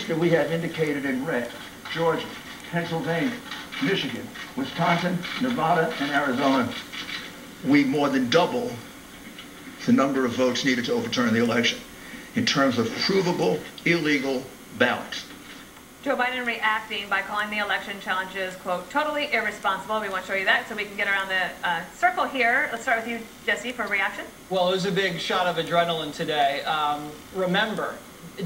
states that we have indicated in red, Georgia, Pennsylvania, Michigan, Wisconsin, Nevada, and Arizona, we more than double the number of votes needed to overturn the election in terms of provable illegal ballots. Joe Biden reacting by calling the election challenges, quote, totally irresponsible. We want to show you that so we can get around the circle here. Let's start with you, Jesse, for a reaction. Well, it was a big shot of adrenaline today. Remember,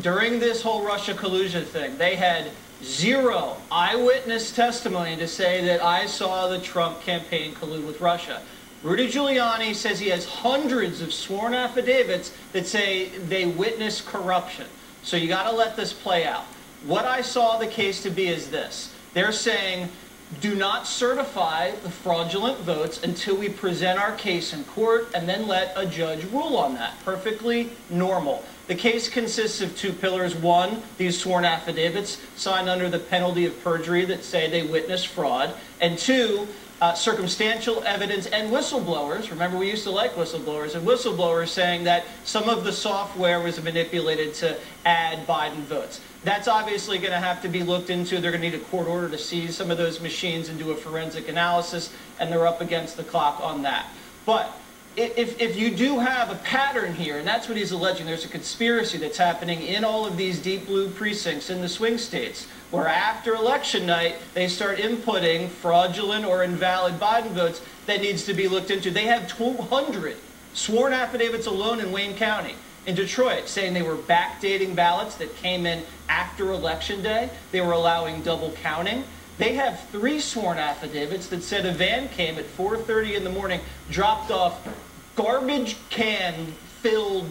during this whole Russia collusion thing, they had zero eyewitness testimony to say that I saw the Trump campaign collude with Russia. Rudy Giuliani says he has hundreds of sworn affidavits that say they witnessed corruption. So you got to let this play out. What I saw the case to be is this. They're saying, do not certify the fraudulent votes until we present our case in court and then let a judge rule on that. Perfectly normal. The case consists of two pillars. One, these sworn affidavits signed under the penalty of perjury that say they witnessed fraud. And two, circumstantial evidence and whistleblowers. Remember, we used to like whistleblowers, and whistleblowers saying that some of the software was manipulated to add Biden votes. That's obviously going to have to be looked into. They're going to need a court order to seize some of those machines and do a forensic analysis, and they're up against the clock on that. But if you do have a pattern here, and that's what he's alleging, there's a conspiracy that's happening in all of these deep blue precincts in the swing states, where after election night, they start inputting fraudulent or invalid Biden votes that needs to be looked into. They have 200 sworn affidavits alone in Wayne County. In Detroit, saying they were backdating ballots that came in after Election Day. They were allowing double counting. They have 3 sworn affidavits that said a van came at 4:30 in the morning, dropped off garbage can-filled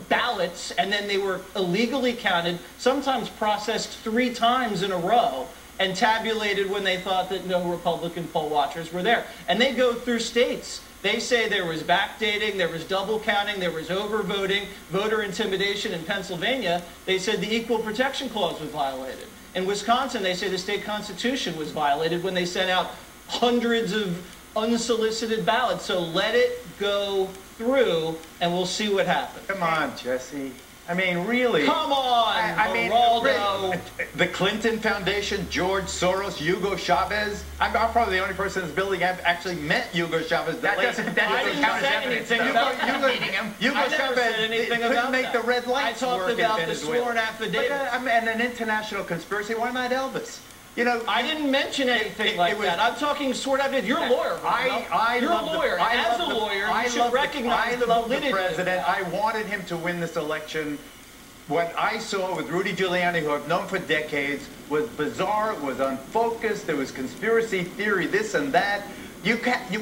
ballots, and then they were illegally counted, sometimes processed 3 times in a row, and tabulated when they thought that no Republican poll watchers were there. And they go through states. They say there was backdating, there was double counting, there was overvoting, voter intimidation. In Pennsylvania, they said the Equal Protection Clause was violated. In Wisconsin, they say the state constitution was violated when they sent out hundreds of unsolicited ballots. So let it go through, and we'll see what happens. Come on, Jesse. I mean, really. Come on, I mean, Geraldo. the Clinton Foundation, George Soros, Hugo Chavez. I'm probably the only person in this building I've actually met Hugo Chavez. That doesn't count as evidence. Hugo Chavez couldn't make the red lights work in Venezuela. I talked about the sworn affidavit. And an international conspiracy. Why not Elvis? You know, I didn't mention anything like that. I'm talking sworn affidavit. You're a lawyer. You're a lawyer. As a lawyer, you should recognize the validity of the president. I wanted him to win this election. What I saw with Rudy Giuliani, who I've known for decades, was bizarre. It was unfocused. There was conspiracy theory, this and that.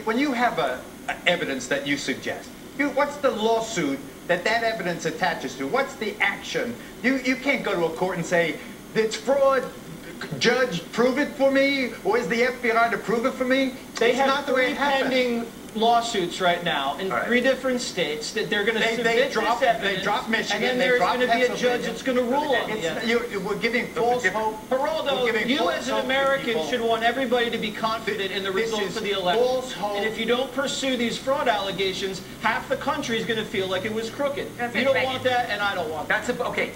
When you have evidence that you suggest, what's the lawsuit that evidence attaches to? What's the action? You can't go to a court and say, it's fraud. Judge, prove it for me, or is the FBI to prove it for me? They have 3 pending lawsuits right now in 3 different states that they're going to submit this evidence. They drop Michigan, and then there's going to be a judge that's going to rule on it. We're giving false hope. Geraldo, you as an American should want everybody to be confident in the results of the election. And if you don't pursue these fraud allegations, half the country is going to feel like it was crooked. You don't want that, and I don't want that. Okay.